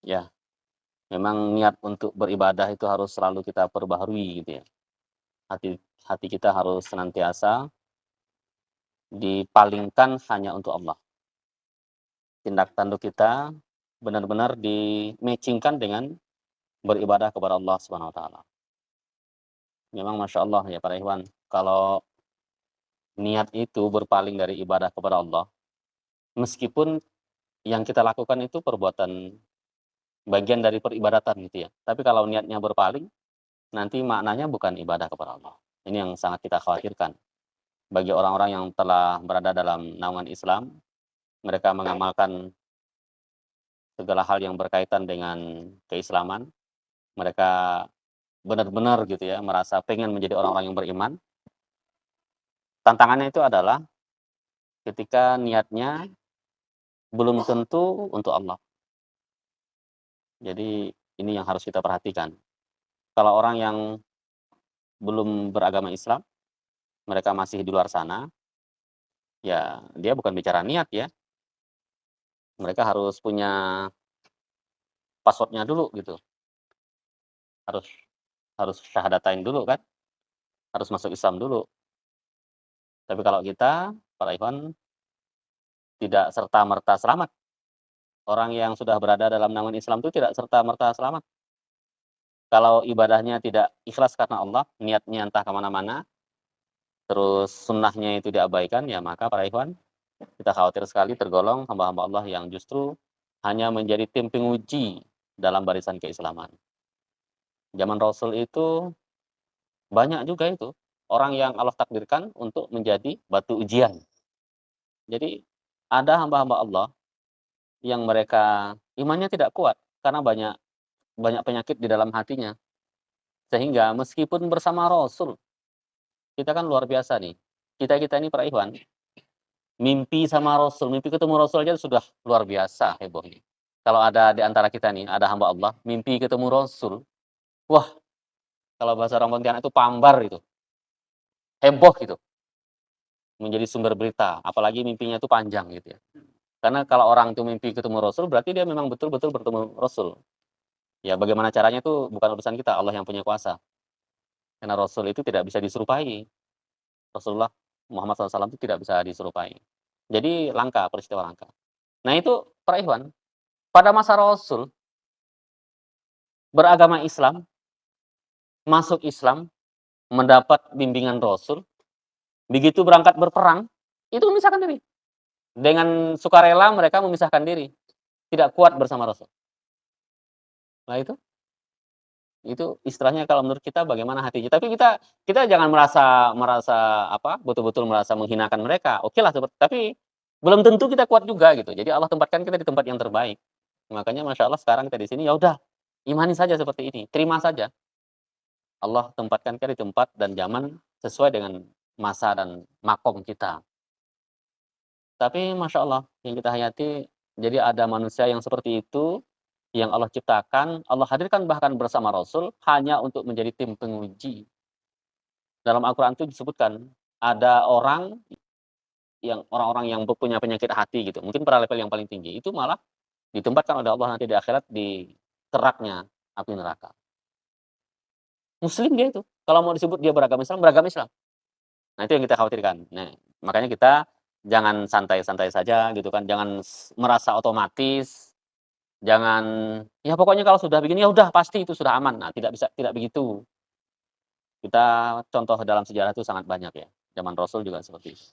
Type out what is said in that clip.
Ya, memang niat untuk beribadah itu harus selalu kita perbaharui gitu ya. Hati hati kita harus senantiasa dipalingkan hanya untuk Allah. Tindak tanduk kita benar-benar di-matching-kan dengan beribadah kepada Allah Subhanahu wa taala. Memang Masya Allah ya para ikhwan, kalau niat itu berpaling dari ibadah kepada Allah, meskipun yang kita lakukan itu perbuatan bagian dari peribadatan gitu ya. Tapi kalau niatnya berpaling, nanti maknanya bukan ibadah kepada Allah. Ini yang sangat kita khawatirkan. Bagi orang-orang yang telah berada dalam naungan Islam, mereka mengamalkan segala hal yang berkaitan dengan keislaman, mereka benar-benar gitu ya, merasa pengen menjadi orang-orang yang beriman. Tantangannya itu adalah ketika niatnya belum tentu untuk Allah. Jadi ini yang harus kita perhatikan. Kalau orang yang belum beragama Islam, mereka masih di luar sana, ya dia bukan bicara niat ya, mereka harus punya password-nya dulu gitu, harus harus syahadatain dulu kan, harus masuk Islam dulu. Tapi kalau kita, para ikhwan, tidak serta-merta selamat. Orang yang sudah berada dalam naungan Islam itu tidak serta-merta selamat. Kalau ibadahnya tidak ikhlas karena Allah, niatnya entah kemana mana, terus sunnahnya itu diabaikan, ya maka para ikhwan, kita khawatir sekali tergolong hamba-hamba Allah yang justru hanya menjadi tim penguji dalam barisan keislaman. Zaman Rasul itu banyak juga itu orang yang Allah takdirkan untuk menjadi batu ujian. Jadi ada hamba-hamba Allah yang mereka imannya tidak kuat karena banyak banyak penyakit di dalam hatinya. Sehingga meskipun bersama Rasul, kita kan luar biasa nih. Kita-kita ini para ikhwan, mimpi sama Rasul, mimpi ketemu Rasul aja sudah luar biasa hebohnya. Kalau ada di antara kita nih, ada hamba Allah, mimpi ketemu Rasul, wah, kalau bahasa orang Pontianak itu pambar itu, heboh gitu, menjadi sumber berita, apalagi mimpinya itu panjang gitu ya. Karena kalau orang itu mimpi ketemu Rasul, berarti dia memang betul-betul bertemu Rasul. Ya bagaimana caranya itu bukan urusan kita, Allah yang punya kuasa. Karena Rasul itu tidak bisa diserupai. Rasulullah Muhammad SAW itu tidak bisa diserupai. Jadi langka, peristiwa langka. Nah itu para ikhwan, pada masa Rasul, beragama Islam, masuk Islam, mendapat bimbingan Rasul, begitu berangkat berperang, itu memisahkan diri. Dengan sukarela mereka memisahkan diri. Tidak kuat bersama Rasul. Nah itu istilahnya kalau menurut kita bagaimana hatinya. Tapi kita jangan merasa merasa apa, betul-betul merasa menghinakan mereka. Okelah tapi belum tentu kita kuat juga gitu. Jadi Allah tempatkan kita di tempat yang terbaik. Makanya Masya Allah sekarang kita di sini, ya udah, imani saja seperti ini, terima saja. Allah tempatkan kita di tempat dan zaman sesuai dengan masa dan makom kita. Tapi Masya Allah, yang kita hayati, jadi ada manusia yang seperti itu, yang Allah ciptakan, Allah hadirkan bahkan bersama Rasul, hanya untuk menjadi tim penguji. Dalam Al-Quran itu disebutkan, ada orang-orang yang punya penyakit hati gitu, mungkin pada level yang paling tinggi, itu malah ditempatkan oleh Allah nanti di akhirat di keraknya api neraka. Muslim dia itu, kalau mau disebut dia beragama Islam, beragama Islam. Nah itu yang kita khawatirkan. Nah, makanya kita jangan santai-santai saja gitu kan, jangan merasa otomatis, jangan, ya pokoknya kalau sudah begini, ya udah pasti itu sudah aman. Nah tidak begitu. Kita contoh dalam sejarah itu sangat banyak ya, zaman Rasul juga seperti itu.